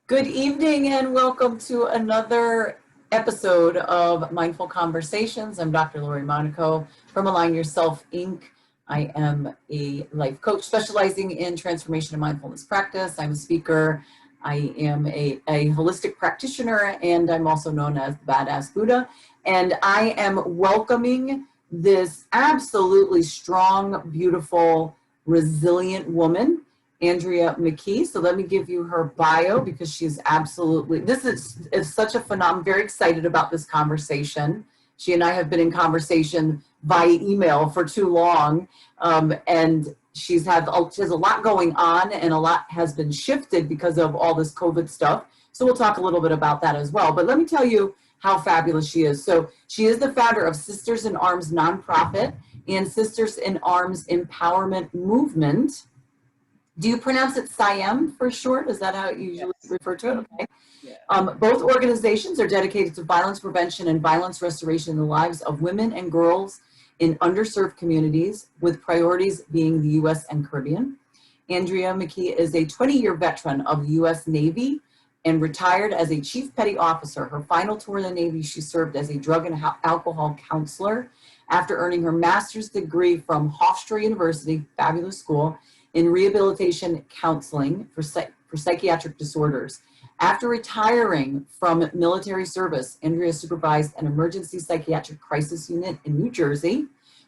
Good evening and welcome to another episode of Mindful Conversations. I'm Dr. Lori Monaco from Align Yourself, Inc. I am a life coach specializing in transformation and mindfulness practice. I'm a speaker. I am a holistic practitioner, and I'm also known as the Badass Buddha. And I am welcoming this absolutely strong, beautiful, resilient woman, Andrea McKie. So let me give you her bio because she's absolutely, this is such a phenomenon. I'm very excited about this conversation. She and I have been in conversation via email for too long. And she has a lot going on, and a lot has been shifted because of all this COVID stuff. So we'll talk a little bit about that as well. But let me tell you how fabulous she is. So she is the founder of Sisters in Arms nonprofit and Sisters in Arms Empowerment Movement. Do you pronounce it SIAEM for short? Is that how you usually refer to it? Okay. Yeah. Both organizations are dedicated to violence prevention and violence restoration in the lives of women and girls in underserved communities, with priorities being the U.S. and Caribbean. Andrea McKie is a 20-year veteran of the U.S. Navy and retired as a chief petty officer. Her final tour in the Navy, she served as a drug and alcohol counselor after earning her master's degree from Hofstra University, fabulous school, in rehabilitation counseling for psychiatric disorders. After retiring from military service, Andrea supervised an emergency psychiatric crisis unit in New Jersey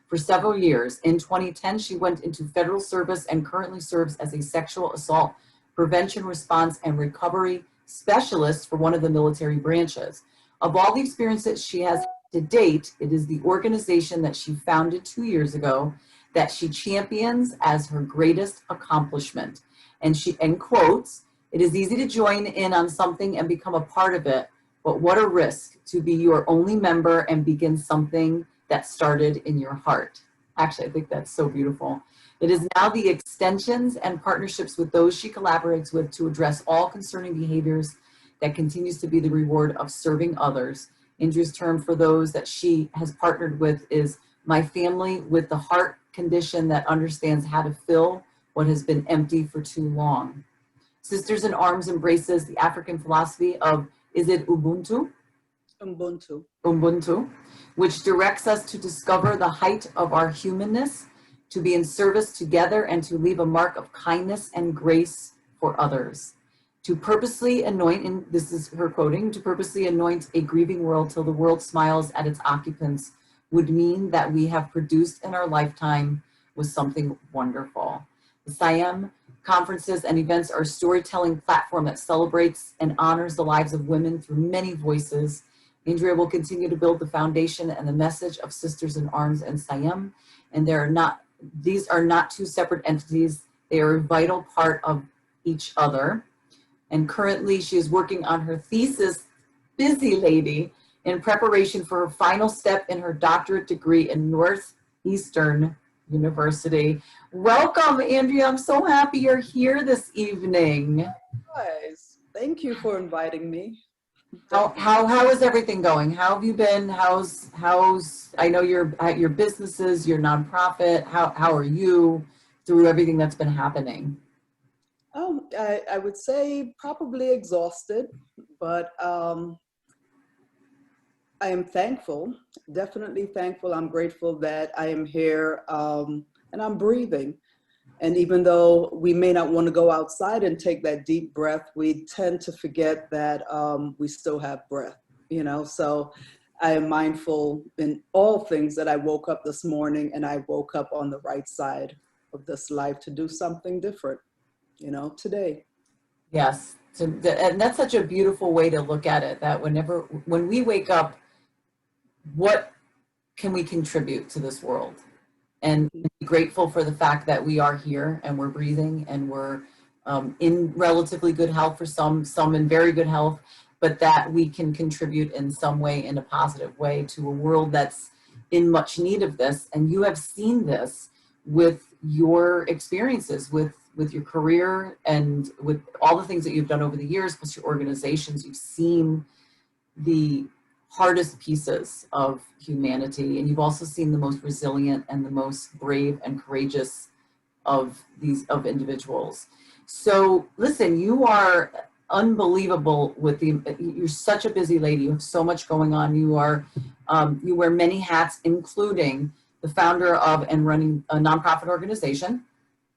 for several years. In 2010, she went into federal service and currently serves as a sexual assault prevention, response, and recovery specialist for one of the military branches. Of all the experiences she has to date, it is the organization that she founded 2 years ago that she champions as her greatest accomplishment. And she quotes, "It is easy to join in on something and become a part of it, but what a risk to be your only member and begin something that started in your heart." Actually, I think that's so beautiful. It is now the extensions and partnerships with those she collaborates with to address all concerning behaviors that continues to be the reward of serving others. Andrea's term for those that she has partnered with is "my family with the heart condition that understands how to fill what has been empty for too long." Sisters in Arms embraces the African philosophy of, is it Ubuntu? Ubuntu. Ubuntu, which directs us to discover the height of our humanness, to be in service together, and to leave a mark of kindness and grace for others. To purposely anoint, and this is her quoting, "to purposely anoint a grieving world till the world smiles at its occupants would mean that we have produced in our lifetime with something wonderful." The SIAEM conferences and events are a storytelling platform that celebrates and honors the lives of women through many voices. Andrea will continue to build the foundation and the message of Sisters in Arms and SIAEM, and these are not two separate entities. They are a vital part of each other. And currently she is working on her thesis, busy lady, in preparation for her final step in her doctorate degree in Northeastern University. Welcome, Andrea. I'm so happy you're here this evening. Guys, thank you for inviting me. How is everything going? How have you been? How's I know your businesses, your nonprofit. How are you through everything that's been happening? I would say probably exhausted, but I am thankful, definitely thankful. I'm grateful that I am here and I'm breathing. And even though we may not want to go outside and take that deep breath, we tend to forget that we still have breath, you know? So I am mindful in all things that I woke up this morning, and I woke up on the right side of this life to do something different, you know, today. Yes, and that's such a beautiful way to look at it, that when we wake up, what can we contribute to this world? And be grateful for the fact that we are here and we're breathing and we're in relatively good health for some in very good health, but that we can contribute in some way, in a positive way, to a world that's in much need of this. And you have seen this with your experiences, with your career and with all the things that you've done over the years, plus your organizations. You've seen the hardest pieces of humanity, and you've also seen the most resilient and the most brave and courageous of individuals. So listen, you are unbelievable with you're such a busy lady. You have so much going on. You are, you wear many hats, including the founder of and running a nonprofit organization.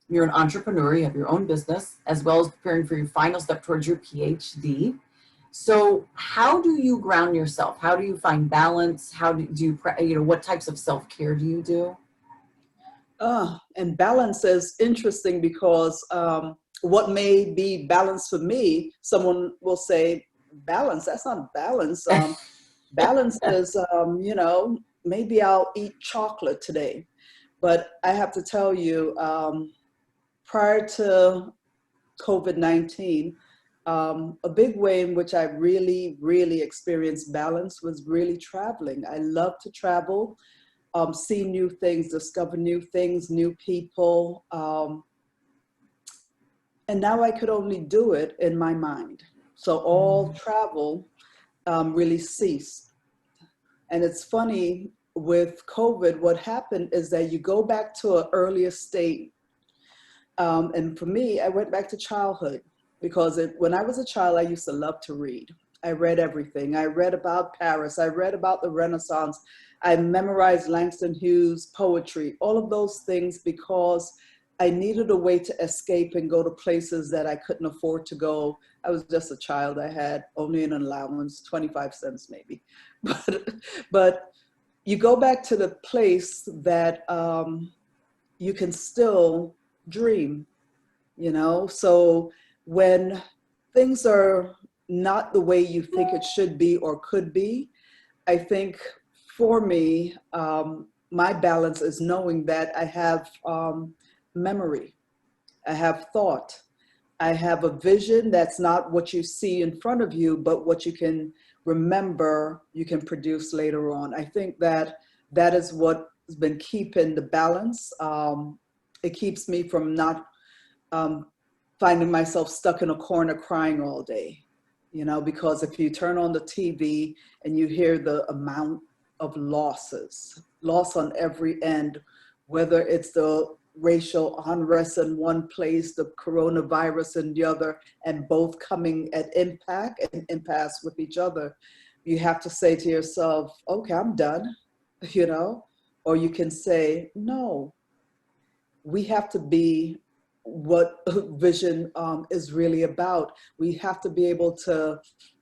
You're an entrepreneur, you have your own business, as well as preparing for your final step towards your PhD. So how do you ground yourself? How do you find balance? How do you, what types of self-care do you do? And balance is interesting because what may be balance for me, someone will say, balance, that's not balance. Balance is, maybe I'll eat chocolate today. But I have to tell you, prior to COVID-19, a big way in which I really, really experienced balance was really traveling. I love to travel. See new things, discover new things, new people. And now I could only do it in my mind. So all travel really ceased. And it's funny with COVID, what happened is that you go back to an earlier state. And for me, I went back to childhood because when I was a child, I used to love to read. I read everything. I read about Paris. I read about the Renaissance. I memorized Langston Hughes' poetry, all of those things because I needed a way to escape and go to places that I couldn't afford to go. I was just a child. I had only an allowance, 25 cents maybe. But you go back to the place that you can still dream, So when things are not the way you think it should be or could be, I think for me, my balance is knowing that I have memory, I have thought, I have a vision that's not what you see in front of you, but what you can remember, you can produce later on. I think that is what has been keeping the balance. It keeps me from not finding myself stuck in a corner crying all day, because if you turn on the TV and you hear the amount of loss on every end, whether it's the racial unrest in one place, the coronavirus in the other, and both coming at impact and impasse with each other, you have to say to yourself, okay, I'm done, or you can say, no, we have to be what vision is really about. We have to be able to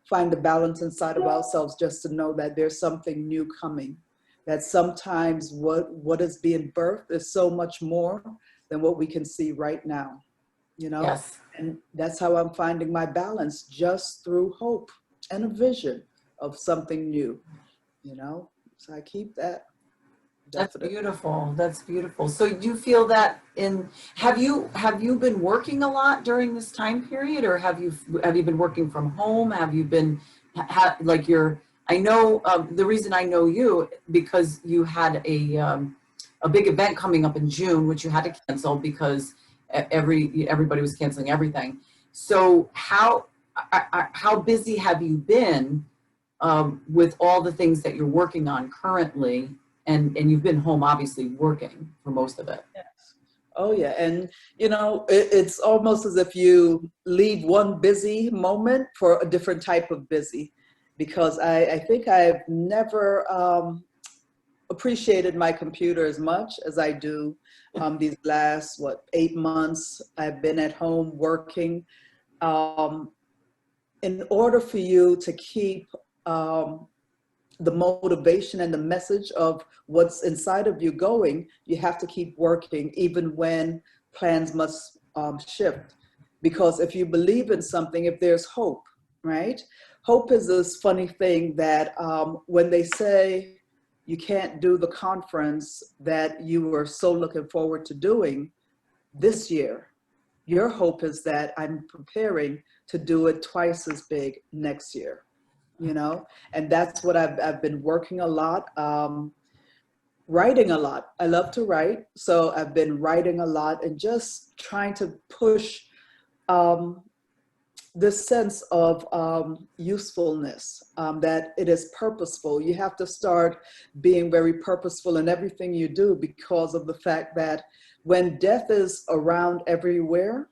find the balance inside of ourselves just to know that there's something new coming, that sometimes what is being birthed is so much more than what we can see right now, Yes. And that's how I'm finding my balance, just through hope and a vision of something new, So I keep that. That's Definitely. beautiful. That's beautiful. So you feel that have you been working a lot during this time period, or have you been working from home? Have you been I know the reason I know you because you had a big event coming up in June, which you had to cancel because everybody was canceling everything. So how busy have you been with all the things that you're working on currently? And you've been home, obviously, working for most of it. Yes. Oh, yeah. And, it's almost as if you leave one busy moment for a different type of busy, because I think I've never appreciated my computer as much as I do these last, 8 months I've been at home working. In order for you to keep the motivation and the message of what's inside of you going, you have to keep working even when plans must shift. Because if you believe in something, if there's hope, right? Hope is this funny thing that when they say you can't do the conference that you were so looking forward to doing this year, your hope is that I'm preparing to do it twice as big next year. And that's what I've been working a lot, writing a lot. I love to write. So I've been writing a lot and just trying to push this sense of usefulness, that it is purposeful. You have to start being very purposeful in everything you do, because of the fact that when death is around everywhere,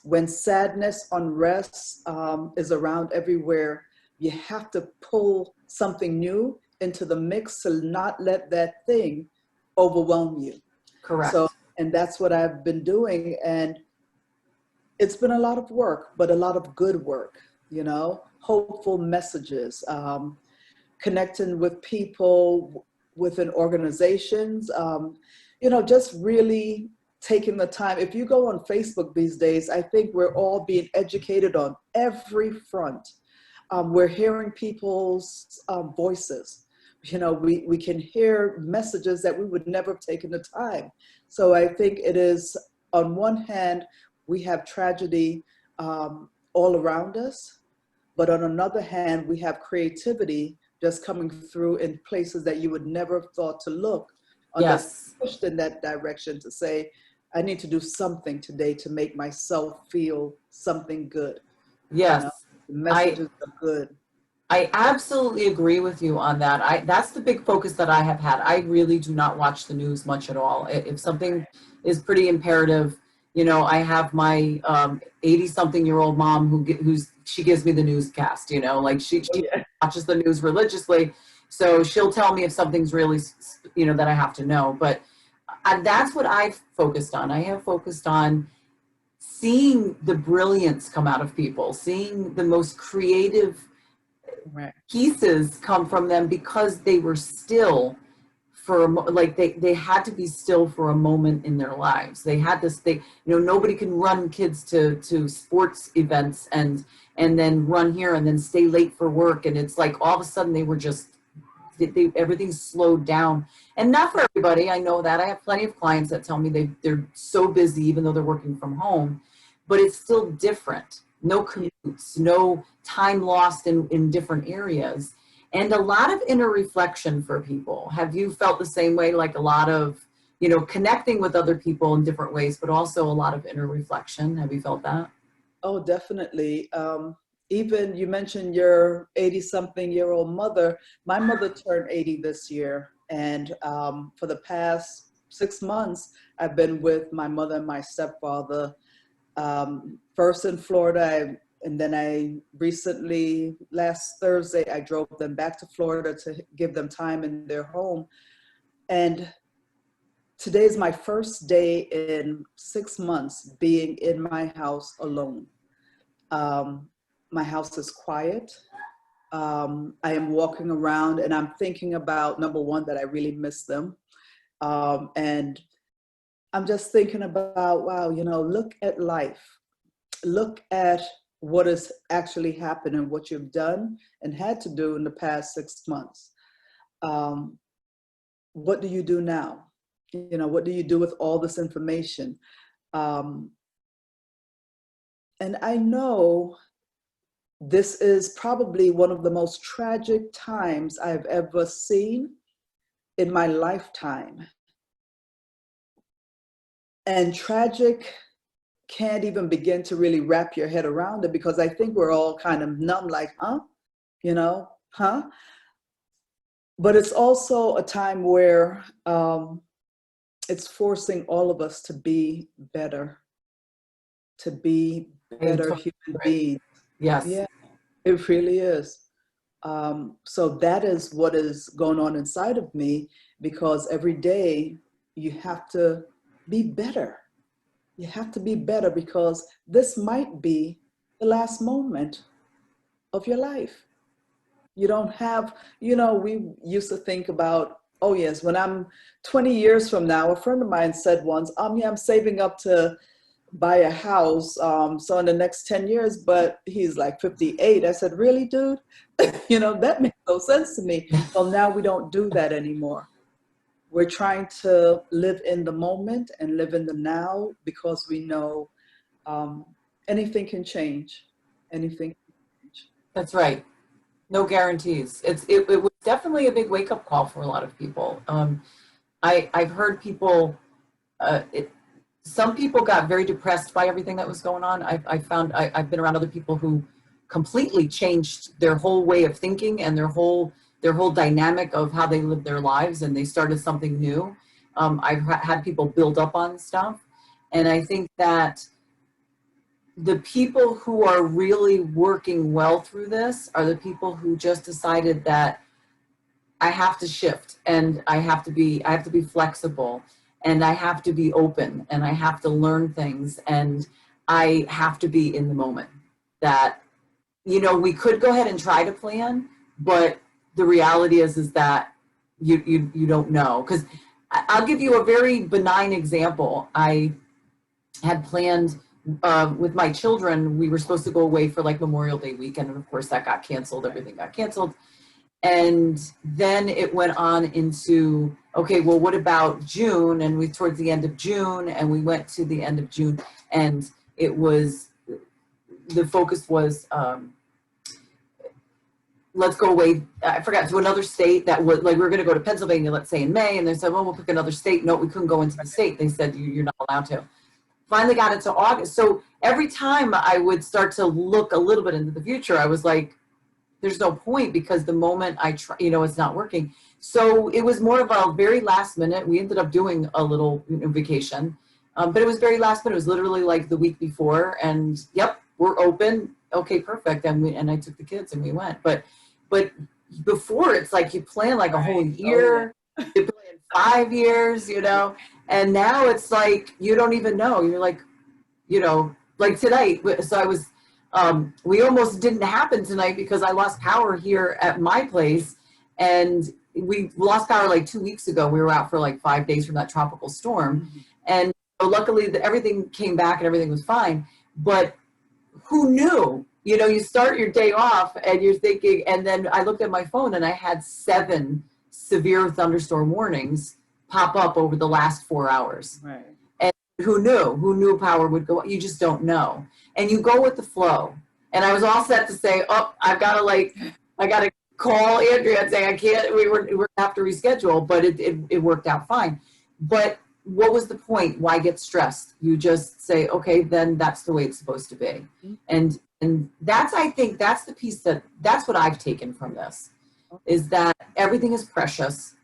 when sadness, unrest is around everywhere, you have to pull something new into the mix to not let that thing overwhelm you. Correct. So, and that's what I've been doing. And it's been a lot of work, but a lot of good work, you know, hopeful messages, connecting with people within organizations, you know, just really taking the time. If you go on Facebook these days, I think we're all being educated on every front. We're hearing people's voices. You know, we can hear messages that we would never have taken the time. So I think it is, on one hand, we have tragedy all around us, but on another hand, we have creativity just coming through in places that you would never have thought to look, unless pushed in that direction to say, I need to do something today to make myself feel something good. Yes. You know, the messages are good. I absolutely agree with you on that. That's the big focus that I have had. I really do not watch the news much at all. If something is pretty imperative, you know, I have my 80-something-year-old mom she gives me the newscast, you know, like she watches the news religiously. So she'll tell me if something's really, you know, that I have to know. But that's what I've focused on. I have focused on seeing the brilliance come out of people, seeing the most creative pieces come from them, because they were still for like they had to be still for a moment in their lives. They had this thing, you know, nobody can run kids to sports events and then run here and then stay late for work, and it's like all of a sudden they were just everything's slowed down. And not for everybody, I know that. I have plenty of clients that tell me they're so busy even though they're working from home, but it's still different. No commutes, no time lost in different areas, and a lot of inner reflection for people. Have you felt the same way? Like a lot of, you know, connecting with other people in different ways, but also a lot of inner reflection. Have you felt that? Oh, definitely. Even you mentioned your 80-something-year-old mother. My mother turned 80 this year. And for the past 6 months, I've been with my mother and my stepfather, first in Florida. And then I recently, last Thursday, I drove them back to Florida to give them time in their home. And today is my first day in 6 months being in my house alone. My house is quiet. I am walking around and I'm thinking about, number one, that I really miss them. And I'm just thinking about, wow, you know, look at life. Look at what has actually happened and what you've done and had to do in the past 6 months. What do you do now? You know, what do you do with all this information? And I know this is probably one of the most tragic times I've ever seen in my lifetime. And tragic can't even begin to really wrap your head around it, because I think we're all kind of numb, like, huh? You know, huh? But it's also a time where it's forcing all of us to be better human beings. Yes. Yeah, it really is. So that is what is going on inside of me, because every day you have to be better. You have to be better, because this might be the last moment of your life. You don't have, you know, we used to think about, oh yes, when I'm 20 years from now, a friend of mine said once, yeah, I'm saving up to buy a house, so in the next 10 years, but he's like 58. I said, really, dude? You know, that makes no sense to me. Well, now we don't do that anymore. We're trying to live in the moment and live in the now, because we know anything can change. Anything can change. That's right. No guarantees. It was definitely a big wake-up call for a lot of people. I've heard people, some people got very depressed by everything that was going on. I've been around other people who completely changed their whole way of thinking and their whole dynamic of how they live their lives, and they started something new. I've had people build up on stuff, and I think that the people who are really working well through this are the people who just decided that I have to shift, and I have to be flexible, and I have to be open, and I have to learn things, and I have to be in the moment. That, you know, we could go ahead and try to plan, but the reality is that you don't know. Because I'll give you a very benign example. I had planned with my children, we were supposed to go away for like Memorial Day weekend, and of course that got canceled. Everything got canceled. And then it went on into, okay, well, what about June? And we towards the end of June, and we went to the end of June, and it was, the focus was, let's go away, I forgot, to another state that was, like, we were gonna go to Pennsylvania, let's say in May, and they said, well, we'll pick another state. No, we couldn't go into the state. They said, you're not allowed to. Finally got into August. So every time I would start to look a little bit into the future, I was like, there's no point, because the moment I try, you know, it's not working. So it was more of a very last minute. We ended up doing a little, you know, vacation, but it was very last minute. It was literally like the week before, and yep, we're open. Okay, perfect. And I took the kids and we went. But before, it's like you plan like a whole year, you plan 5 years, you know, and now it's like you don't even know. You're like, you know, like tonight. So I was. We almost didn't happen tonight because I lost power here at my place, and we lost power like 2 weeks ago. We were out for like 5 days from that tropical storm. And so luckily everything came back and everything was fine. But who knew? You know, you start your day off and you're thinking, and then I looked at my phone and I had 7 severe thunderstorm warnings pop up over the last 4 hours. Right. Who knew? Who knew power would go? You just don't know. And you go with the flow. And I was all set to say, oh, I gotta call Andrea and say I can't, we're gonna have to reschedule, but it worked out fine. But what was the point? Why get stressed? You just say, okay, then that's the way it's supposed to be. And that's, I think that's the piece that's what I've taken from this, is that everything is precious.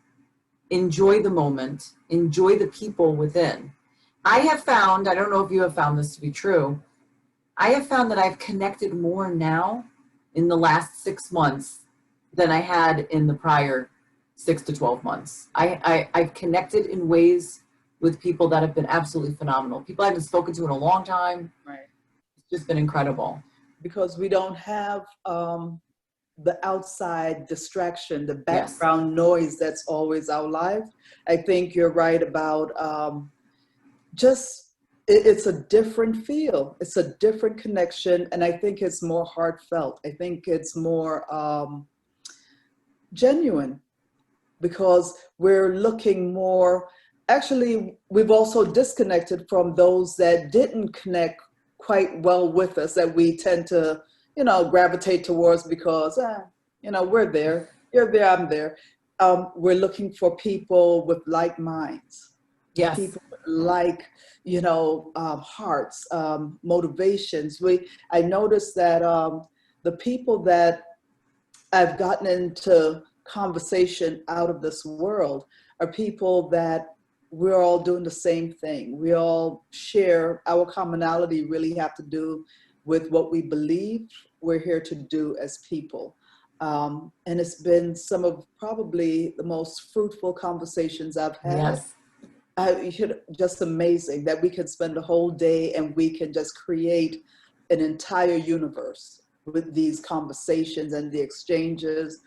Enjoy the moment, enjoy the people within. I have found, I don't know if you have found this to be true, I have found that I've connected more now in the last 6 months than I had in the prior 6 to 12 months. I've connected in ways with people that have been absolutely phenomenal. People I haven't spoken to in a long time. Right. It's just been incredible. Because we don't have the outside distraction, the background noise that's always our life. I think you're right about it's a different feel. It's a different connection. And I think it's more heartfelt. I think it's more genuine, because we're looking more, actually, we've also disconnected from those that didn't connect quite well with us, that we tend to, you know, gravitate towards because, you know, we're there, you're there, I'm there. We're looking for people with like minds. Yes. People with like, you know, hearts, motivations. I noticed that the people that I've gotten into conversation out of this world are people that we're all doing the same thing. We all share, our commonality really have to do with what we believe we're here to do as people. And it's been some of probably the most fruitful conversations I've had. Yes. Just amazing that we can spend a whole day and we can just create an entire universe with these conversations and the exchanges.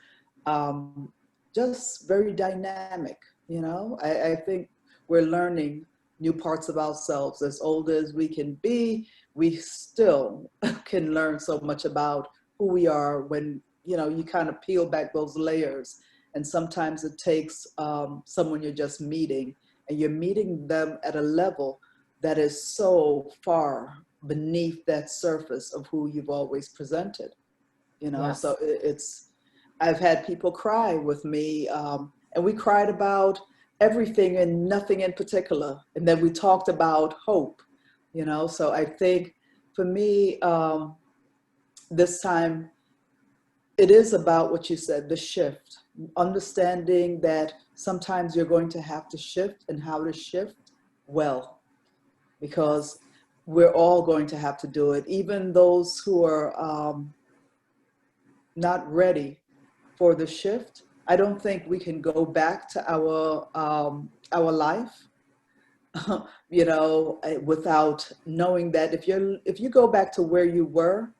Just very dynamic, you know. I think we're learning new parts of ourselves. As old as we can be, we still can learn so much about who we are when, you know, you kind of peel back those layers. And sometimes it takes someone you're just meeting, and you're meeting them at a level that is so far beneath that surface of who you've always presented, you know. Yes. So I've had people cry with me, and we cried about everything and nothing in particular. And then we talked about hope, you know. So I think for me, this time, it is about what you said, the shift, understanding that sometimes you're going to have to shift, and how to shift well. Because we're all going to have to do it. Even those who are not ready for the shift. I don't think we can go back to our life, without knowing that if you go back to where you were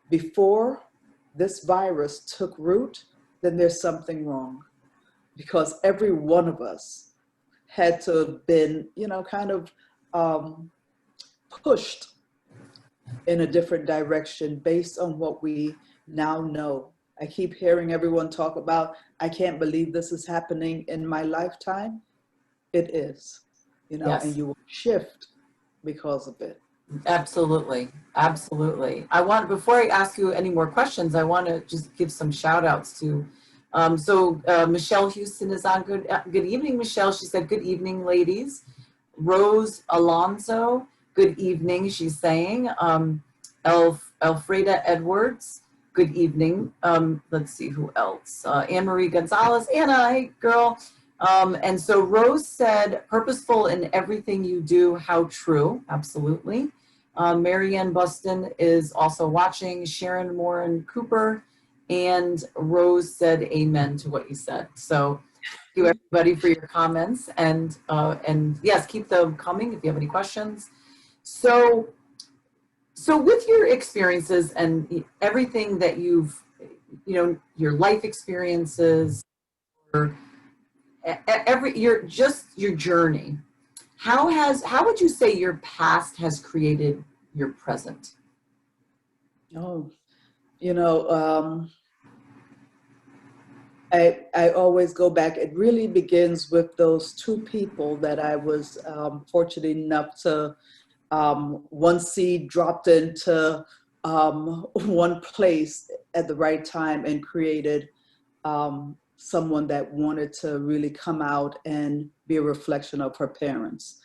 before this virus took root, then there's something wrong, because every one of us had to have been, kind of pushed in a different direction based on what we now know. I keep hearing everyone talk about, I can't believe this is happening in my lifetime. It is, and Yes. you will shift because of it. Absolutely. Absolutely. Before I ask you any more questions, I want to just give some shout outs to, Michelle Houston is on. Good evening, Michelle. She said, good evening, ladies. Rose Alonso, good evening, she's saying. Elfreda Edwards, good evening. Let's see who else. Anne-Marie Gonzalez, Anna, hey girl. And so Rose said, purposeful in everything you do, how true, absolutely. Marianne Buston is also watching, Sharon Moran Cooper, and Rose said amen to what you said. So thank you everybody for your comments, and yes, keep them coming if you have any questions. So with your experiences and everything that you've, your life experiences, or your journey, how would you say your past has created your present? Oh, I always go back. It really begins with those two people that I was fortunate enough to, one seed dropped into one place at the right time and created someone that wanted to really come out and be a reflection of her parents.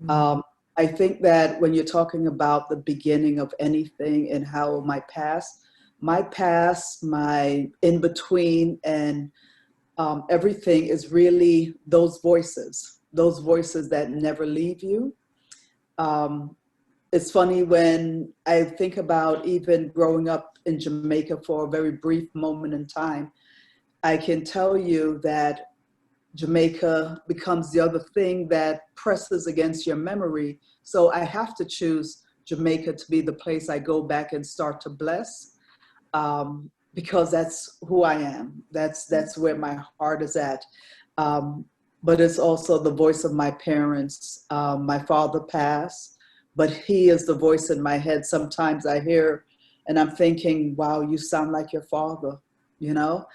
Mm-hmm. I think that when you're talking about the beginning of anything and how my past, my in between, and everything is really those voices that never leave you. It's funny when I think about even growing up in Jamaica for a very brief moment in time, I can tell you that Jamaica becomes the other thing that presses against your memory. So I have to choose Jamaica to be the place I go back and start to bless, because that's who I am. That's where my heart is at. But it's also the voice of my parents. My father passed, but he is the voice in my head. Sometimes I hear and I'm thinking, wow, you sound like your father, you know?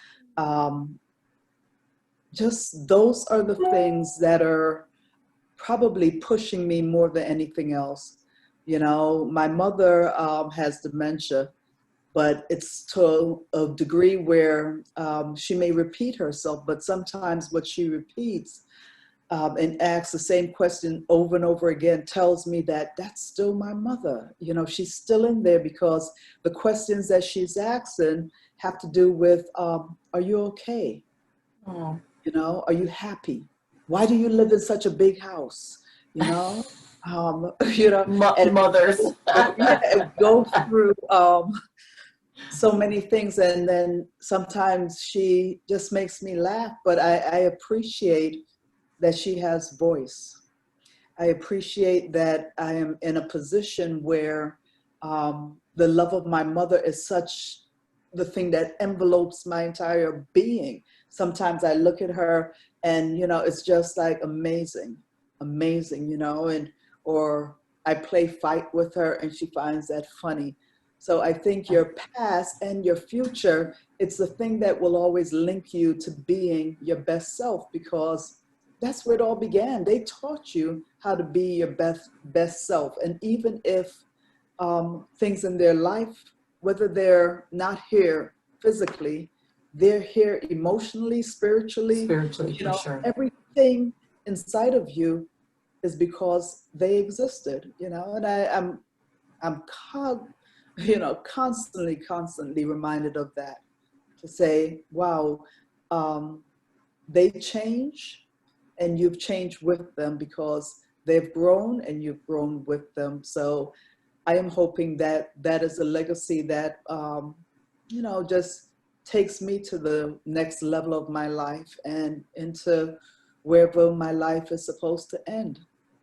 Just those are the things that are probably pushing me more than anything else. My mother has dementia, but it's to a degree where she may repeat herself, but sometimes what she repeats and asks the same question over and over again tells me that that's still my mother. She's still in there, because the questions that she's asking have to do with, are you okay? Oh. Are you happy? Why do you live in such a big house? And Mothers. go through so many things, and then sometimes she just makes me laugh, but I appreciate that she has voice. I appreciate that I am in a position where the love of my mother is such the thing that envelopes my entire being. Sometimes I look at her and, it's just like amazing, or I play fight with her and she finds that funny. So I think your past and your future, it's the thing that will always link you to being your best self, because that's where it all began. They taught you how to be your best self. And even if things in their life, whether they're not here physically, they're here emotionally, spiritually, For sure. everything inside of you is because they existed, and I'm constantly reminded of that, to say, wow, they change and you've changed with them, because they've grown and you've grown with them. So I am hoping that that is a legacy that, just takes me to the next level of my life and into wherever my life is supposed to end,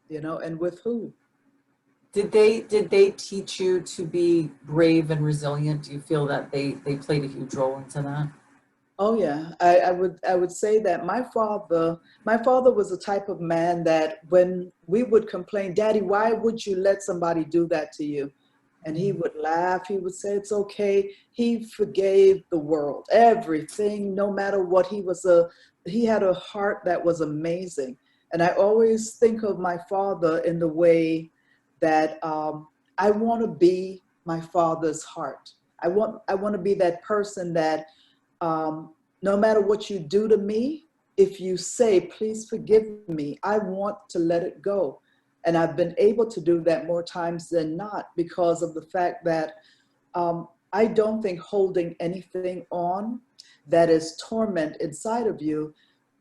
and with who. Did they teach you to be brave and resilient? Do you feel that they played a huge role into that? Oh yeah, I would say that my father was the type of man that when we would complain, Daddy, why would you let somebody do that to you? And he would laugh. He would say, it's okay. He forgave the world, everything, no matter what. He had a heart that was amazing. And I always think of my father in the way that I want to be my father's heart. I want to be that person that no matter what you do to me, if you say, please forgive me, I want to let it go. And I've been able to do that more times than not because of the fact that I don't think holding anything on that is torment inside of you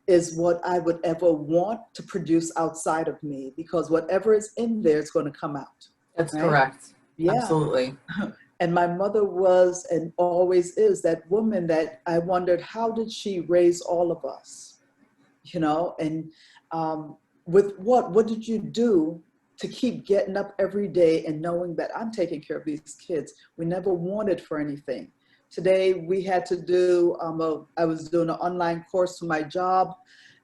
is what I would ever want to produce outside of me, because whatever is in there is going to come out. That's Right? correct. Yeah. Absolutely. And my mother was and always is that woman that I wondered, how did she raise all of us? And with what did you do to keep getting up every day and knowing that I'm taking care of these kids? We never wanted for anything. Today we had to do, I was doing an online course for my job,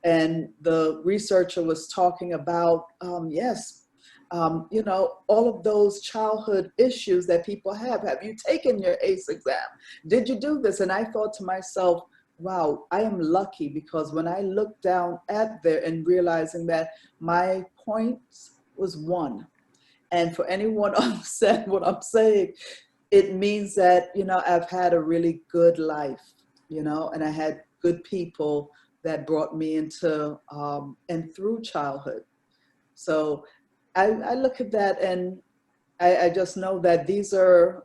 and the researcher was talking about, yes, all of those childhood issues that people have. Have you taken your ACE exam? Did you do this? And I thought to myself, wow, I am lucky, because when I looked down at there and realizing that my points was 1. And for anyone upset what I'm saying, it means that, I've had a really good life, and I had good people that brought me into and through childhood. So I look at that, and I just know that these are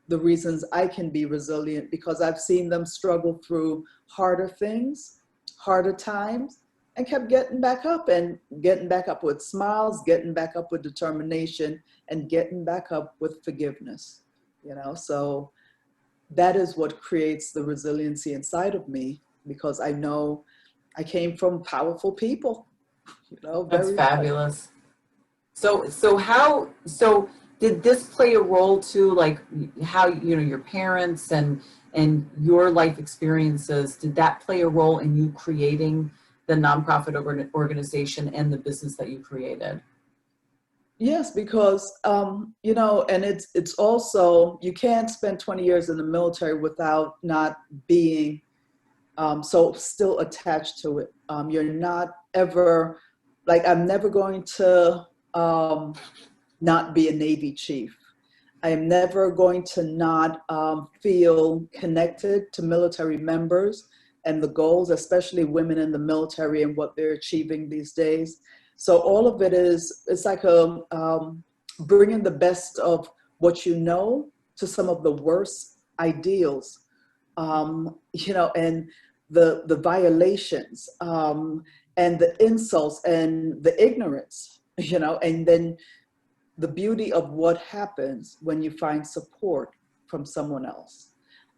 the reasons I can be resilient, because I've seen them struggle through harder things, harder times, and kept getting back up with smiles, getting back up with determination, and getting back up with forgiveness. So that is what creates the resiliency inside of me, because I know I came from powerful people, That's very much. fabulous. So did this play a role too, like how, your parents and your life experiences, did that play a role in you creating the nonprofit organization and the business that you created? Yes, because and it's also, you can't spend 20 years in the military without not being so still attached to it. You're not ever, like, I'm never going to not be a Navy chief. I am never going to not feel connected to military members and the goals, especially women in the military and what they're achieving these days. So all of it it's like bringing the best of what you know to some of the worst ideals, and the violations, and the insults and the ignorance, and then the beauty of what happens when you find support from someone else.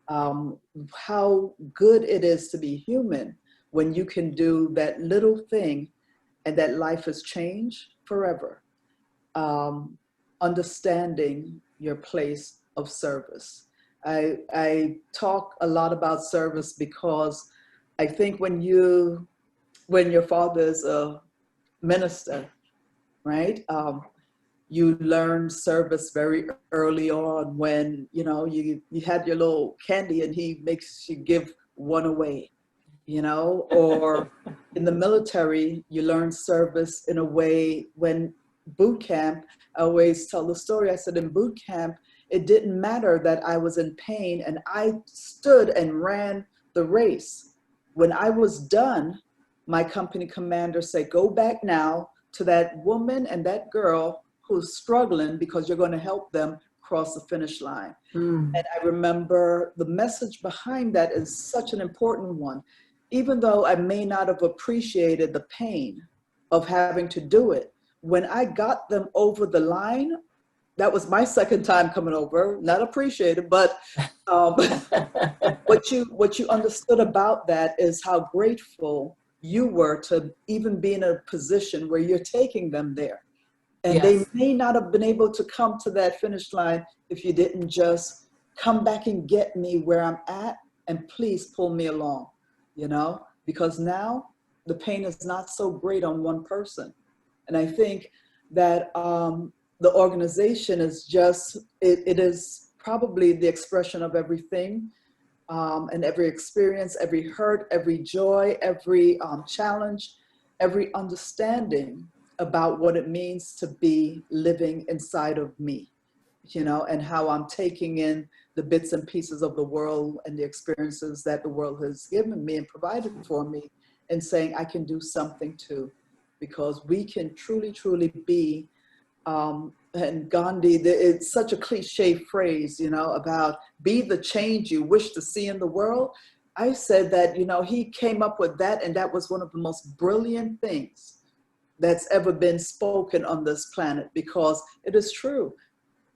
How good it is to be human when you can do that little thing and that life has changed forever. Understanding your place of service. I talk a lot about service because I think when your father is a minister, right? You learn service very early on when, you had your little candy and he makes you give one away, or in the military, you learn service in a way when boot camp, I always tell the story. I said in boot camp, it didn't matter that I was in pain and I stood and ran the race. When I was done, my company commander said, go back now to that woman and that girl who's struggling, because you're going to help them cross the finish line. Mm. And I remember the message behind that is such an important one. Even though I may not have appreciated the pain of having to do it, when I got them over the line, that was my second time coming over, not appreciated, but um, what you understood about that is how grateful you were to even be in a position where you're taking them there. And they Yes. may not have been able to come to that finish line if you didn't just come back and get me where I'm at and please pull me along, you know, because now the pain is not so great on one person. And I think that the organization is just, it is probably the expression of everything, and every experience, every hurt, every joy, every challenge, every understanding about what it means to be living inside of me, you know, and how I'm taking in the bits and pieces of the world and the experiences that the world has given me and provided for me, and saying I can do something too, because we can truly, truly be, and Gandhi, it's such a cliche phrase, you know, about be the change you wish to see in the world. I said that, you know, he came up with that, and that was one of the most brilliant things that's ever been spoken on this planet, because it is true.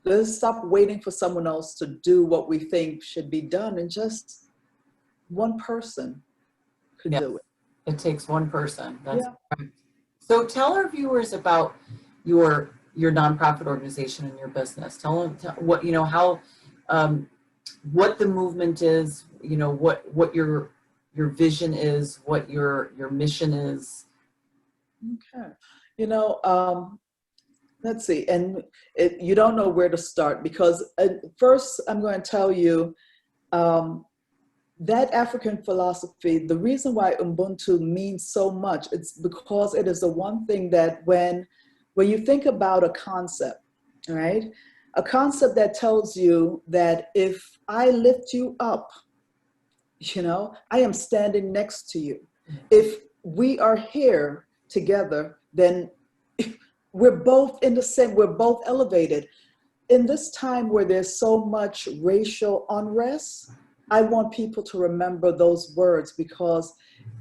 Let's stop waiting for someone else to do what we think should be done, and just one person could Yes. do it. It takes one person. That's Yeah. right. So tell our viewers about your nonprofit organization and your business. Tell them what, you know, how, what the movement is, you know, what your vision is, what your mission is. Okay. You know, let's see, and you don't know where to start, because first I'm going to tell you, um, that African philosophy, the reason why Ubuntu means so much, it's because it is the one thing that when you think about a concept, right? A concept that tells you that if I lift you up, you know, I am standing next to you. If we are here together, then we're both in the same, we're both elevated. In this time where there's so much racial unrest, I want people to remember those words, because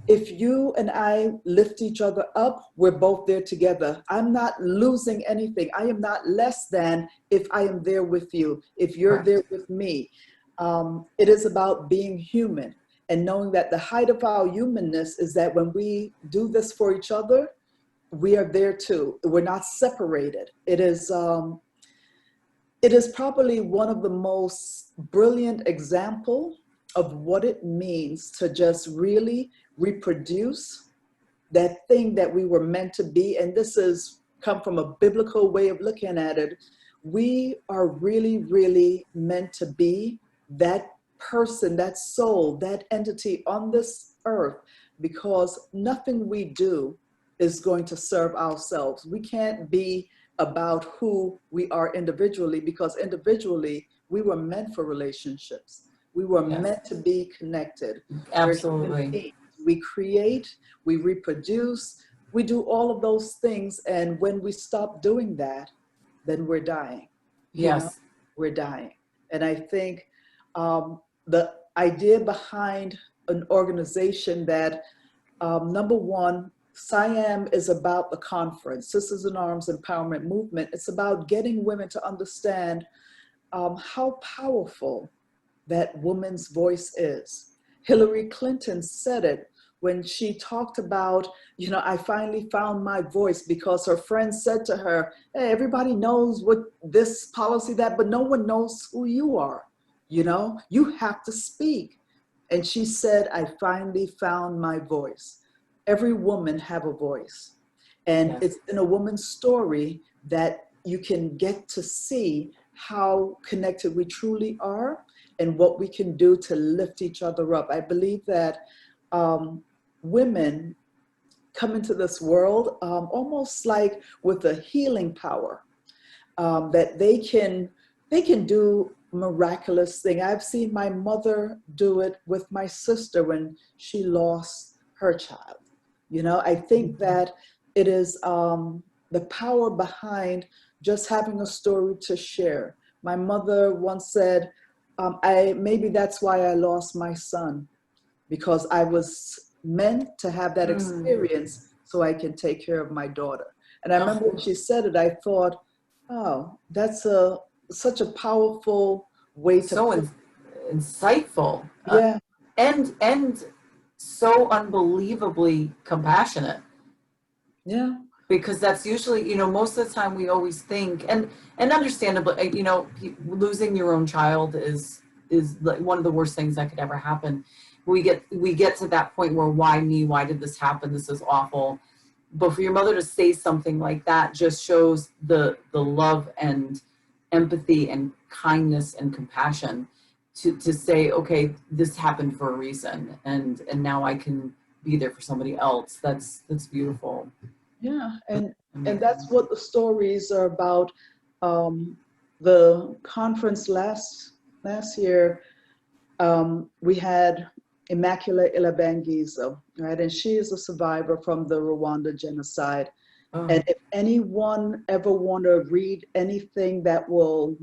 if you and I lift each other up, we're both there together. I'm not losing anything. I am not less than if I am there with you, if you're there Correct. with me. It is about being human and knowing that the height of our humanness is that when we do this for each other, we are there too. We're not separated. It is probably one of the most brilliant example of what it means to just really reproduce that thing that we were meant to be. And this is come from a biblical way of looking at it. We are really, really meant to be that person, that soul, that entity on this earth, because nothing we do is going to serve ourselves. We can't be about who we are individually, because individually we were meant for relationships. We were Yes. meant to be connected. We're human Absolutely. beings. We create, we reproduce, we do all of those things. And when we stop doing that, then we're dying. You know, Yes. we're dying. And I think the idea behind an organization that, number one, SIAEM is about the conference, Sisters in Arms Empowerment Movement. It's about getting women to understand how powerful that woman's voice is. Hillary Clinton said it when she talked about, you know, I finally found my voice, because her friend said to her, hey, everybody knows what this policy, that, but no one knows who you are. You know, you have to speak. And she said, I finally found my voice. Every woman have a voice. And Yes. it's in a woman's story that you can get to see how connected we truly are and what we can do to lift each other up. I believe that women come into this world almost like with a healing power, that they can do miraculous thing. I've seen my mother do it with my sister when she lost her child. You know, I think that it is the power behind just having a story to share. My mother once said, maybe that's why I lost my son, because I was meant to have that Mm. experience so I can take care of my daughter. And I remember Oh, when she said it, I thought, Oh, that's such a powerful way to So put. insightful, Yeah, and so unbelievably compassionate. yeah, Because that's usually, most of the time we always think, and understandably, losing your own child is like one of the worst things that could ever happen. We get to that point where, why me? Why did this happen? This is awful. But for your mother to say something like that just shows the love and empathy and kindness and compassion to say, okay, this happened for a reason, and now I can be there for somebody else. That's beautiful. yeah, and that's Amazing. what the stories are about. The conference last year, we had Immaculate Ilabangizo, right, and she is a survivor from the Rwanda genocide. And Oh, if anyone ever want to read anything that will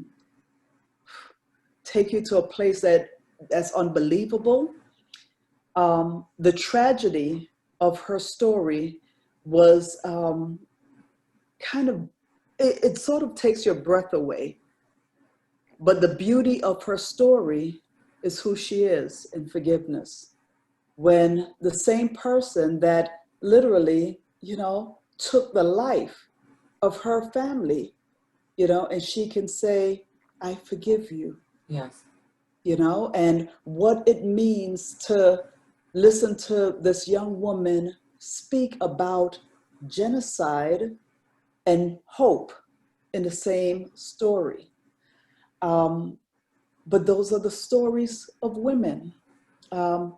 take you to a place that's unbelievable, the tragedy of her story was kind of, it sort of takes your breath away. But the beauty of her story is who she is in forgiveness. When the same person that literally, took the life of her family, and she can say, I forgive you, yes. and what it means to listen to this young woman speak about genocide and hope in the same story. Um, but those are the stories of women. Um,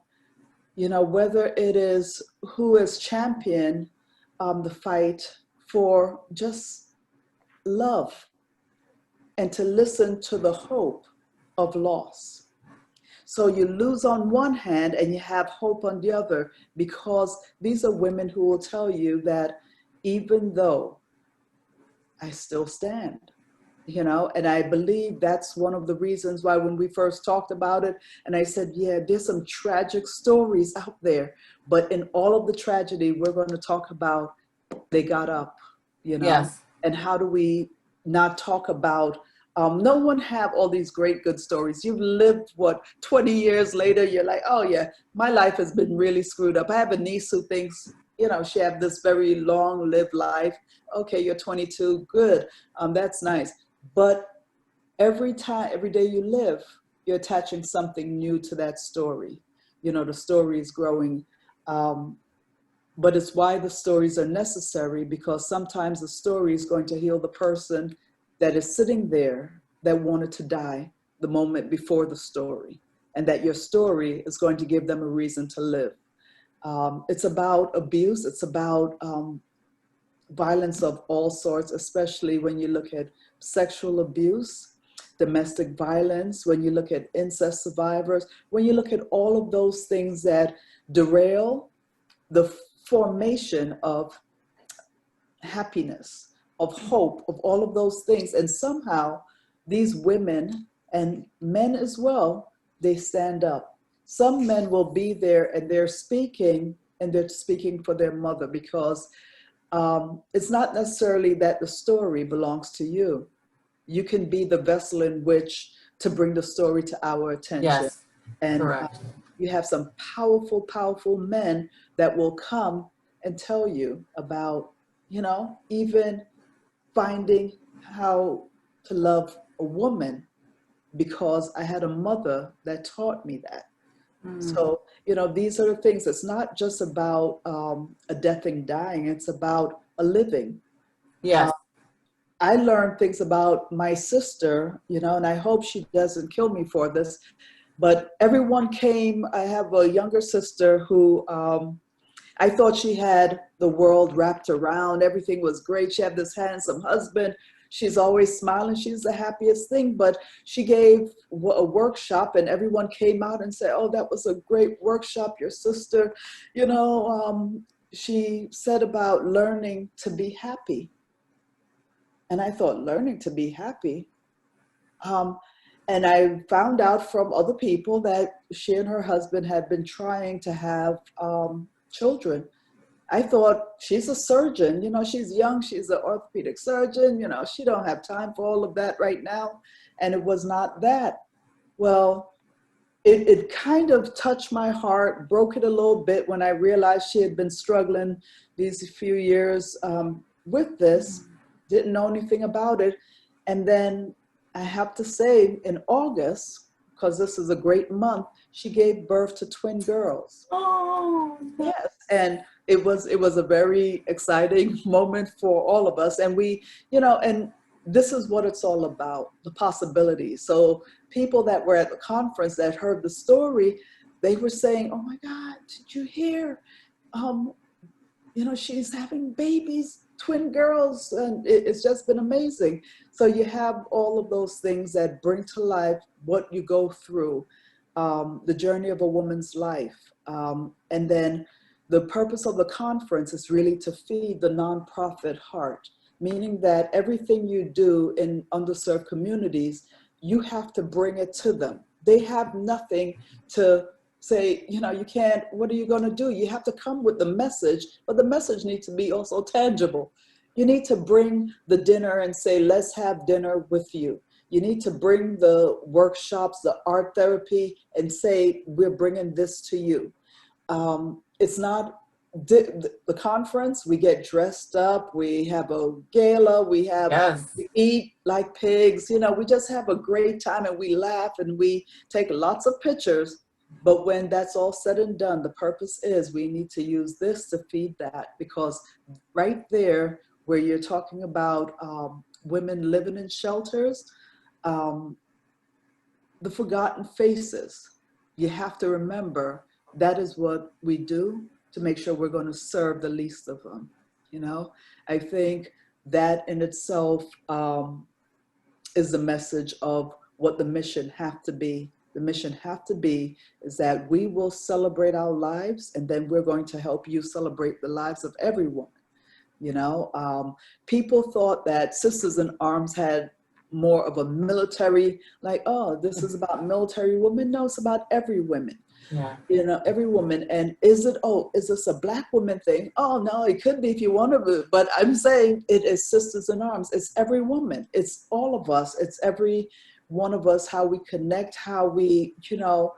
whether it is who has championed the fight for just love and to listen to the hope of loss. So you lose on one hand and you have hope on the other, because these are women who will tell you that even though I still stand, and I believe that's one of the reasons why when we first talked about it, and I said, yeah, there's some tragic stories out there, but in all of the tragedy, we're going to talk about they got up, Yes. and how do we not talk about, no one have all these great good stories. You've lived, what, 20 years later, you're like, oh yeah, my life has been really screwed up. I have a niece who thinks, she had this very long lived life. Okay, you're 22, good, that's nice. But every time, every day you live, you're attaching something new to that story. The story is growing. But it's why the stories are necessary, because sometimes the story is going to heal the person that is sitting there that wanted to die the moment before the story, and that your story is going to give them a reason to live. It's about abuse. It's about violence of all sorts, especially when you look at sexual abuse, domestic violence, when you look at incest survivors, when you look at all of those things that derail the formation of happiness, of hope, of all of those things. And somehow these women and men as well, they stand up. Some men will be there and they're speaking, and they're speaking for their mother, because it's not necessarily that the story belongs to you. You can be the vessel in which to bring the story to our attention. Yes. And Correct. you have some powerful, powerful men that will come and tell you about, even finding how to love a woman, because I had a mother that taught me that. Mm. So, these are the things. It's not just about a death and dying, it's about a living. Yes. I learned things about my sister, and I hope she doesn't kill me for this, but everyone came. I have a younger sister who I thought she had the world wrapped around. Everything was great. She had this handsome husband. She's always smiling. She's the happiest thing. But she gave a workshop, and everyone came out and said, oh, that was a great workshop. Your sister, she said about learning to be happy. And I thought, learning to be happy. Um, and I found out from other people that she and her husband had been trying to have children. I thought she's a surgeon, you know, she's young, she's an orthopedic surgeon, you know, she don't have time for all of that right now. And it was not that. Well, it kind of touched my heart, broke it a little bit when I realized she had been struggling these few years with this, didn't know anything about it. And then I have to say, in August, because this is a great month, she gave birth to twin girls. Oh, Yes, and it was a very exciting moment for all of us. And we, you know, and this is what it's all about, the possibilities. So people that were at the conference that heard the story, they were saying, "Oh my God, did you hear? You know, she's having babies, twin girls, and it's just been amazing." So you have all of those things that bring to life what you go through, the journey of a woman's life. And then the purpose of the conference is really to feed the nonprofit heart, meaning that everything you do in underserved communities, you have to bring it to them. They have nothing to say, you know, you can't, what are you going to do? You have to come with the message, but the message needs to be also tangible. You need to bring the dinner and say, let's have dinner with you. You need to bring the workshops, the art therapy, and say, we're bringing this to you. It's not the conference, we get dressed up, we have a gala, we eat like pigs, you know, we just have a great time and we laugh and we take lots of pictures. But when that's all said and done, the purpose is we need to use this to feed that, because right there where you're talking about women living in shelters, the forgotten faces, you have to remember that is what we do to make sure we're going to serve the least of them. You know, I think that in itself is the message of what the mission have to be. The mission have to be is that we will celebrate our lives, and then we're going to help you celebrate the lives of everyone. You know, people thought that Sisters in Arms had more of a military, like, oh, this is about military women. No, it's about every woman. yeah. You know, every woman. And is this a Black woman thing? Oh, no, it could be if you want to, but I'm saying it is Sisters in Arms. It's every woman. It's all of us. It's every one of us, how we connect, how we, you know,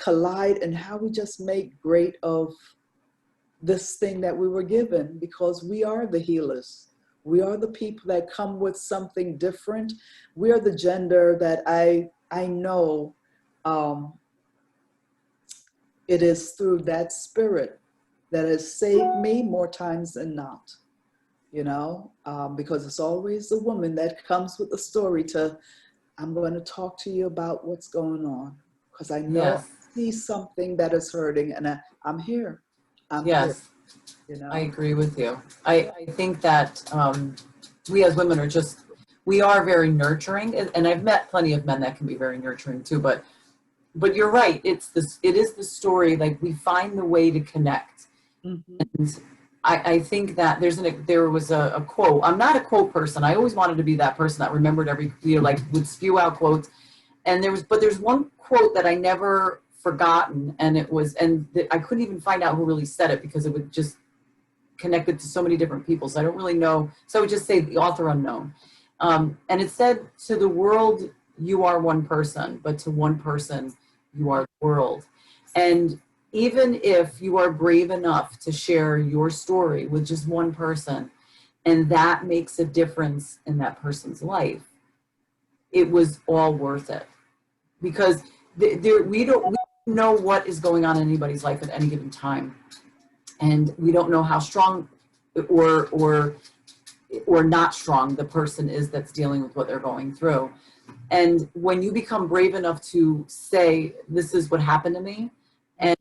collide, and how we just make great of this thing that we were given, because we are the healers. We are the people that come with something different. We are the gender that I know it is through that spirit that has saved me more times than not, you know, because it's always the woman that comes with the story to, I'm going to talk to you about what's going on, because I know I see something that is hurting, and I'm here. I'm here. You know? I agree with you. I think that we as women are we are very nurturing, and I've met plenty of men that can be very nurturing too, but you're right. It is the story, like we find the way to connect. Mm-hmm. And I think that there was a quote. I'm not a quote person. I always wanted to be that person that remembered every, you know, like would spew out quotes. And there's one quote that I never forgotten, and I couldn't even find out who really said it, because it would just connect it to so many different people. So I don't really know. So I would just say the author unknown. And it said, to the world, you are one person, but to one person, you are the world. And even if you are brave enough to share your story with just one person, and that makes a difference in that person's life, it was all worth it. Because we don't know what is going on in anybody's life at any given time. And we don't know how strong or not strong the person is that's dealing with what they're going through. And when you become brave enough to say, this is what happened to me, and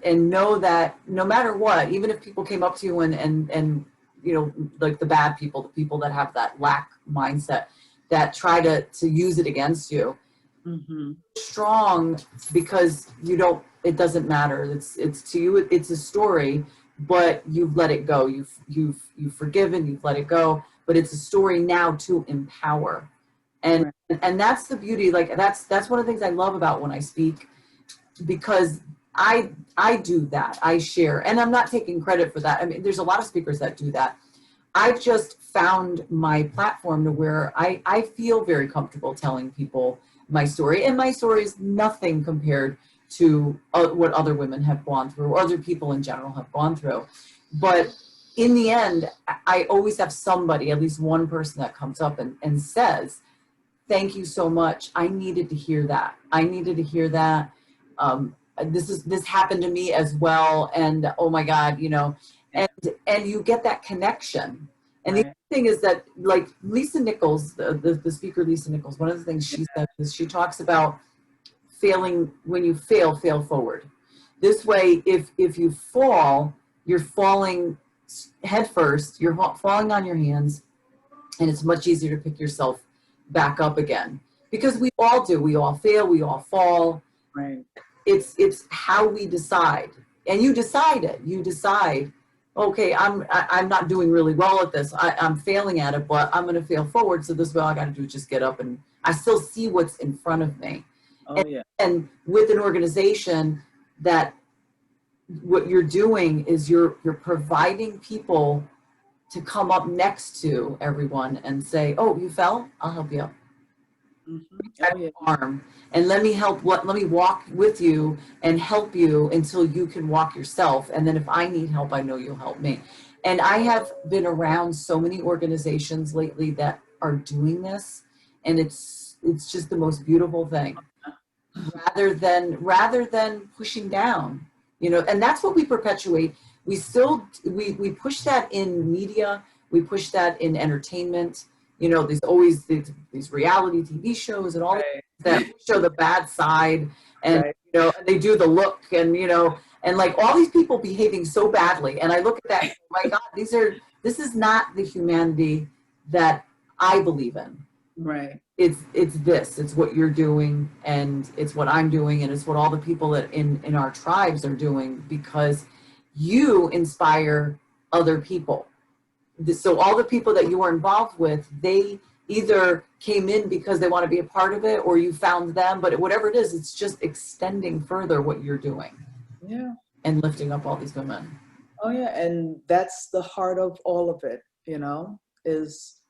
know that no matter what, even if people came up to you and you know, like the bad people, the people that have that lack mindset, that try to use it against you, mm-hmm. strong, because it doesn't matter. It's to you, it's a story, but you've let it go. You've forgiven, you've let it go, but it's a story now to empower. And right. And that's the beauty. Like that's one of the things I love about when I speak, because I do that. I share, and I'm not taking credit for that. I mean, there's a lot of speakers that do that. I've just found my platform to where I feel very comfortable telling people my story, and my story is nothing compared to what other women have gone through, or other people in general have gone through. But in the end, I always have somebody, at least one person, that comes up and says, thank you so much. I needed to hear that. I needed to hear that. This happened to me as well. And oh my God, you know, and you get that connection. And the other thing is that, like Lisa Nichols, the speaker Lisa Nichols, one of the things she says is she talks about failing. When you fail forward. This way, if you fall, you're falling head first, you're falling on your hands, and it's much easier to pick yourself back up again. Because we all do, we all fail, we all fall. Right. It's how we decide. And you decide it. You decide, okay, I'm not doing really well at this. I'm failing at it, but I'm going to fail forward. So this is what I got to do is just get up, and I still see what's in front of me. Oh, yeah. And with an organization that what you're doing is you're providing people to come up next to everyone and say, oh, you fell? I'll help you up. Oh, yeah. Arm, and let me walk with you and help you until you can walk yourself. And then if I need help, I know you'll help me. And I have been around so many organizations lately that are doing this, and it's just the most beautiful thing. Rather than pushing down, you know, and that's what we perpetuate. We push that in media, we push that in entertainment. You know, there's always these reality TV shows and all that show the bad side, and you know, and they do the look, and you know, and like all these people behaving so badly. And I look at that, and, oh my God, this is not the humanity that I believe in. Right. It's what you're doing, and it's what I'm doing, and it's what all the people that in our tribes are doing, because you inspire other people. So all the people that you are involved with, they either came in because they want to be a part of it, or you found them, but whatever it is, it's just extending further what you're doing. Yeah. And lifting up all these women. Oh yeah, and that's the heart of all of it, you know, is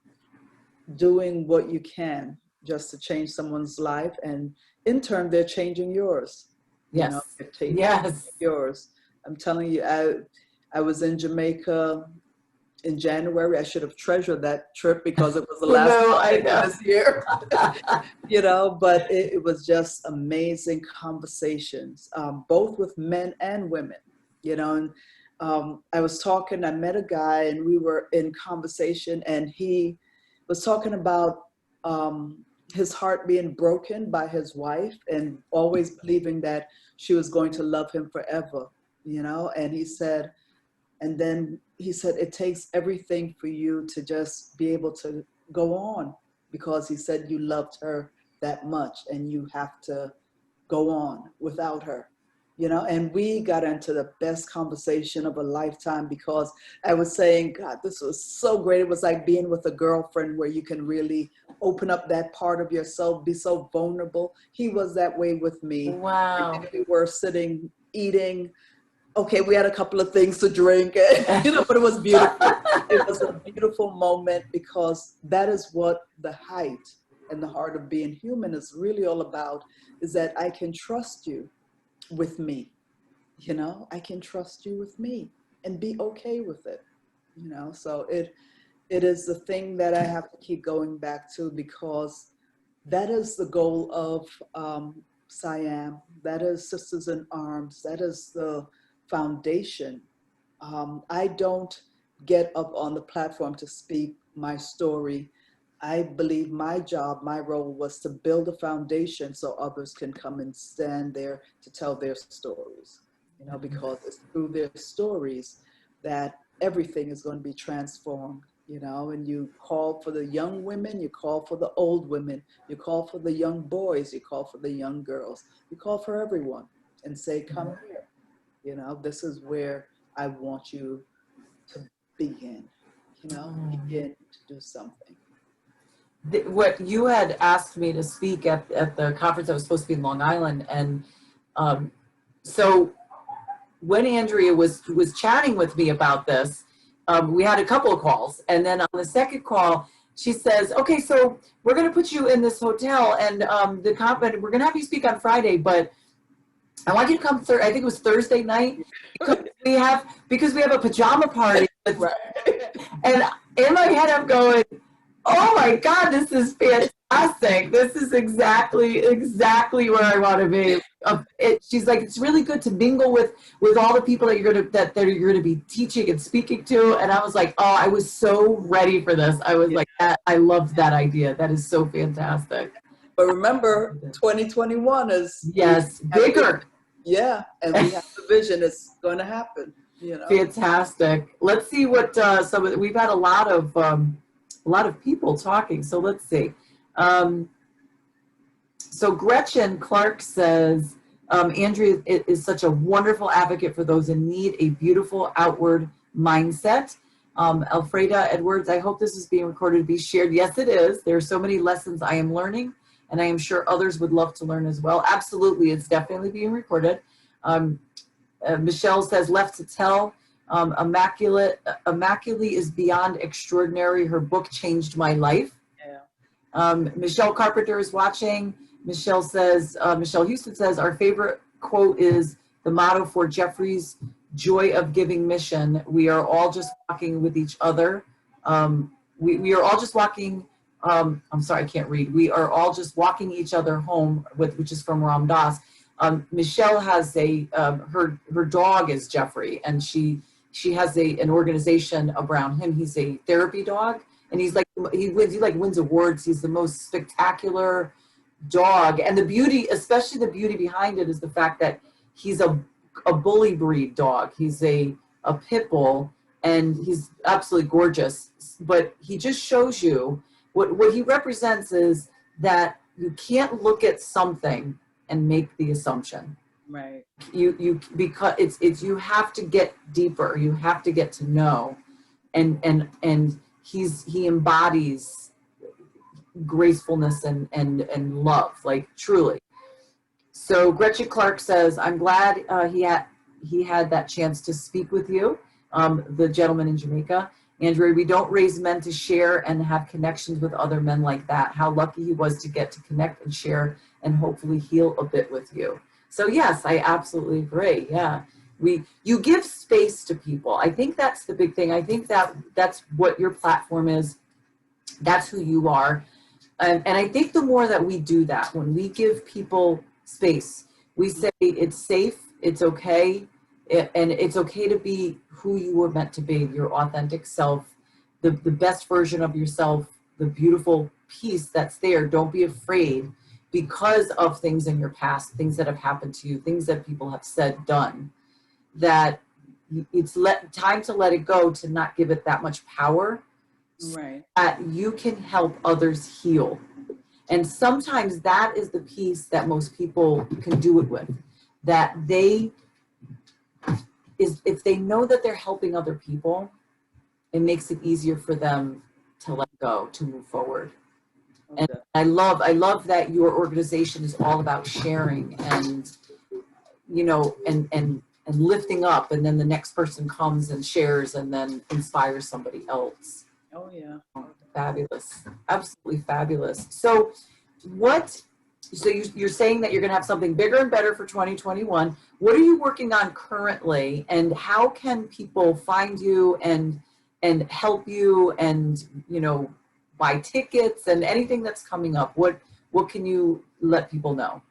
doing what you can just to change someone's life, and in turn they're changing yours. Yes. You know, yes. Yours. I'm telling you, I was in Jamaica in January. I should have treasured that trip because it was the last one this year. You know, but it was just amazing conversations, both with men and women, you know. And I met a guy, and we were in conversation, and he was talking about his heart being broken by his wife, and always believing that she was going to love him forever, you know. And he said, it takes everything for you to just be able to go on, because he said you loved her that much, and you have to go on without her, you know. And we got into the best conversation of a lifetime, because I was saying, God, this was so great. It was like being with a girlfriend, where you can really open up that part of yourself, be so vulnerable. He was that way with me. Wow. We were sitting, eating. Okay, we had a couple of things to drink, you know, but it was beautiful. It was a beautiful moment, because that is what the height and the heart of being human is really all about, is that I can trust you with me, you know. I can trust you with me and be okay with it, you know. So it is the thing that I have to keep going back to, because that is the goal of SIAEM. That is Sisters in Arms. That is the foundation. I don't get up on the platform to speak my story. I believe my job, my role, was to build a foundation so others can come and stand there to tell their stories, you know, because it's through their stories that everything is going to be transformed, you know. And you call for the young women, you call for the old women, you call for the young boys, you call for the young girls, you call for everyone, and say, come here. You know, this is where I want you to begin, you know, begin to do something. What you had asked me to speak at the conference that was supposed to be in Long Island, and So when Andrea was chatting with me about this, we had a couple of calls, and then on the second call, she says, "Okay, so we're going to put you in this hotel, and we're going to have you speak on Friday, but I want you to come. I think it was Thursday night because we have a pajama party." Right. And in my head, I'm going, "Oh my God, this is fantastic! This is exactly where I want to be." She's like, "It's really good to mingle with all the people that you're gonna be teaching and speaking to." And I was like, "Oh, I was so ready for this." I was like, "I loved that idea. That is so fantastic." But remember, 2021 is bigger. Yeah, and we have the vision. It's going to happen. You know, fantastic. Let's see what we've had a lot of people talking. So let's see. So Gretchen Clark says, Andrea is such a wonderful advocate for those in need, a beautiful outward mindset. Alfreda Edwards, I hope this is being recorded to be shared. Yes, it is. There are so many lessons I am learning, and I am sure others would love to learn as well. Absolutely, it's definitely being recorded. Michelle says, left to tell, Immaculate is beyond extraordinary. Her book changed my life. Yeah. Michelle Carpenter is watching. Michelle Houston says, our favorite quote is the motto for Jeffrey's Joy of Giving mission. We are all just walking with each other. We are all just walking, I'm sorry, I can't read. We are all just walking each other home, which is from Ram Dass. Michelle has her dog is Jeffrey, and she has an organization around him. He's a therapy dog, and he wins awards. He's the most spectacular dog, and the beauty, especially the beauty behind it, is the fact that he's a bully breed dog. He's a pit bull, and he's absolutely gorgeous. But he just shows you what he represents is that you can't look at something and make the assumption. Right. Because it's you have to get deeper. You have to get to know, and he embodies gracefulness and love, like truly. So Gretchen Clark says, I'm glad he had that chance to speak with you, the gentleman in Jamaica. Andrea, we don't raise men to share and have connections with other men like that. How lucky he was to get to connect and share and hopefully heal a bit with you. So yes, I absolutely agree. Yeah. You give space to people. I think that's the big thing. I think that's what your platform is. That's who you are. And I think the more that we do that, when we give people space, we say it's safe, it's okay, and it's okay to be who you were meant to be, your authentic self, the best version of yourself, the beautiful piece that's there. Don't be afraid because of things in your past, things that have happened to you, things that people have said, done, that it's time to let it go, to not give it that much power. Right. So that you can help others heal. And sometimes that is the piece that most people can do it with. That if they know that they're helping other people, it makes it easier for them to let go, to move forward. Okay. And I love that your organization is all about sharing and, and lifting up, and then the next person comes and shares and then inspires somebody else. Oh, yeah. Fabulous. Absolutely fabulous. So you're saying that you're going to have something bigger and better for 2021. What are you working on currently, and how can people find you and help you and, buy tickets and anything that's coming up? What can you let people know?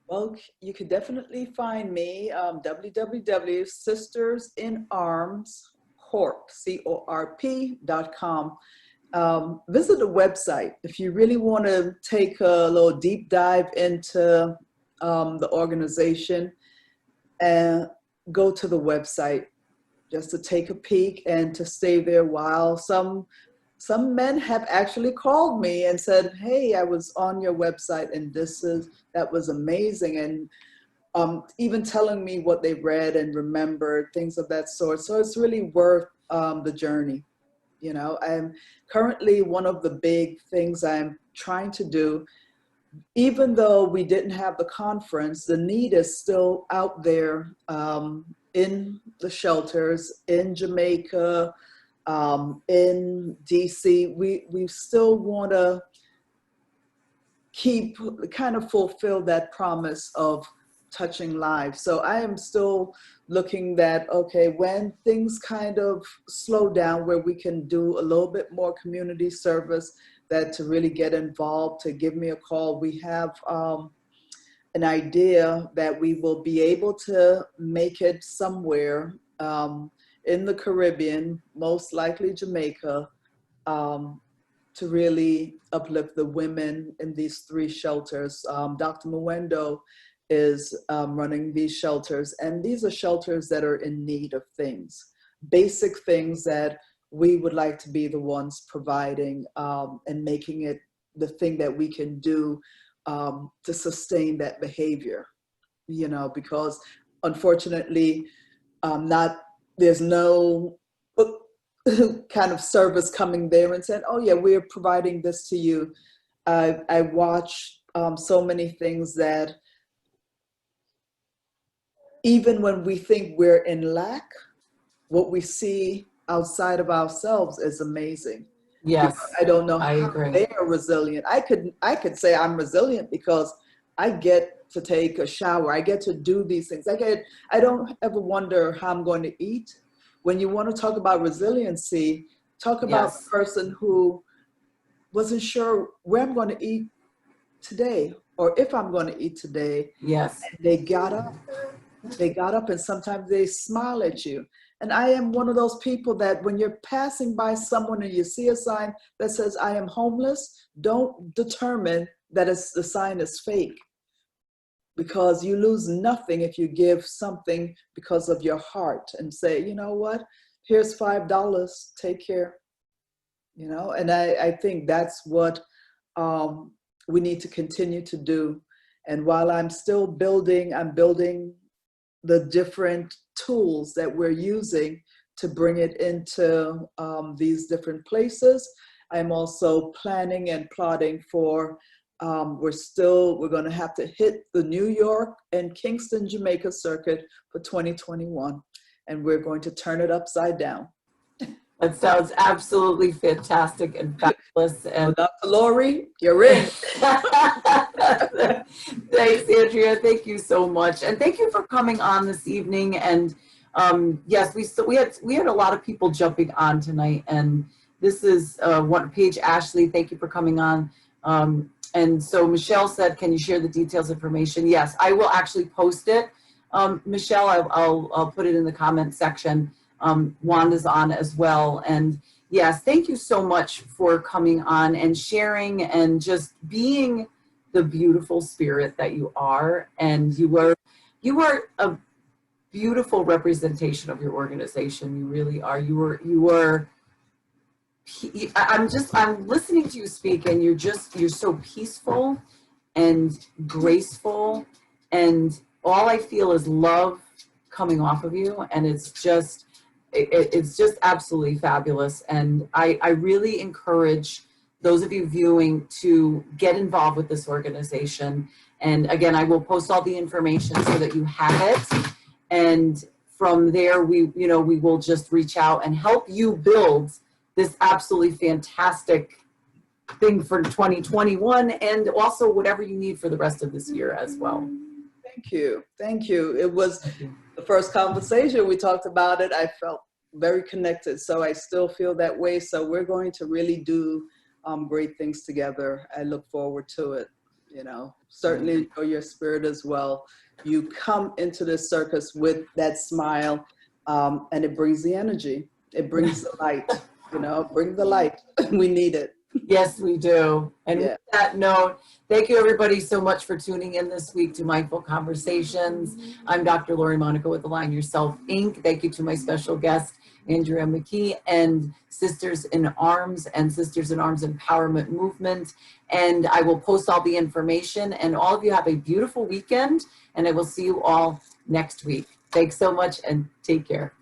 Well, you can definitely find me, www.sistersInArmsCorp.com. Visit the website if you really want to take a little deep dive into the organization, and go to the website just to take a peek and to stay there a while. Some men have actually called me and said, hey, I was on your website and that was amazing. And even telling me what they read and remembered, things of that sort. So it's really worth the journey. I'm currently, one of the big things I'm trying to do even though we didn't have the conference, the need is still out there in the shelters, in Jamaica, in DC. We still want to kind of fulfill that promise of touching lives. So I am still looking that, okay, when things kind of slow down where we can do a little bit more community service, that to really get involved, to give me a call. We have an idea that we will be able to make it somewhere in the Caribbean, most likely Jamaica, to really uplift the women in these 3 shelters. Dr. Mwendo is running these shelters, and these are shelters that are in need of things, basic things that we would like to be the ones providing and making it the thing that we can do to sustain that behavior, you know, because unfortunately, there's no kind of service coming there and saying, oh yeah, we're providing this to you. I watch so many things that even when we think we're in lack, what we see outside of ourselves is amazing. Yes, because I don't know I how agree. they are resilient. I could say I'm resilient because I get to take a shower. I get to do these things. I don't ever wonder how I'm going to eat. When you want to talk about resiliency, talk about Yes. the person who wasn't sure where I'm going to eat today or if I'm going to eat today. Yes. And they got up. They got up, and sometimes they smile at you. And I am one of those people that when you're passing by someone and you see a sign that says, I am homeless, don't determine that the sign is fake, because you lose nothing if you give something because of your heart and say, you know what, here's $5, take care. You know, and I think that's what we need to continue to do. And while I'm still building, I'm building the different tools that we're using to bring it into these different places. I'm also planning and plotting for, we're going to have to hit the New York and Kingston, Jamaica circuit for 2021. And we're going to turn it upside down. That sounds absolutely fantastic and fabulous. And Dr. Lori, you're in. Thanks, Andrea. Thank you so much, and thank you for coming on this evening. And yes, we had a lot of people jumping on tonight, and this is Paige Ashley. Thank you for coming on. And so Michelle said, "Can you share the details information?" Yes, I will actually post it. Michelle, I'll put it in the comment section. Wanda's on as well. And yes, thank you so much for coming on and sharing and just being the beautiful spirit that you are. And you are a beautiful representation of your organization. You really are. I'm listening to you speak, and you're so peaceful and graceful, and all I feel is love coming off of you. And it's just absolutely fabulous. And I really encourage those of you viewing to get involved with this organization. And again, I will post all the information so that you have it. And from there, we will just reach out and help you build this absolutely fantastic thing for 2021, and also whatever you need for the rest of this year as well. Thank you. Thank you. It was the first conversation we talked about it. I felt very connected. So I still feel that way. So we're going to really do great things together. I look forward to it. You know, certainly enjoy your spirit as well. You come into this circus with that smile, and it brings the energy. It brings the light, you know, bring the light. We need it. Yes, we do. And with that note, thank you everybody so much for tuning in this week to Mindful Conversations. I'm Dr. Lori Monaco with Align Yourself, Inc. Thank you to my special guest, Andrea McKie, and Sisters in Arms and Sisters in Arms Empowerment Movement. And I will post all the information, and all of you have a beautiful weekend, and I will see you all next week. Thanks so much, and take care.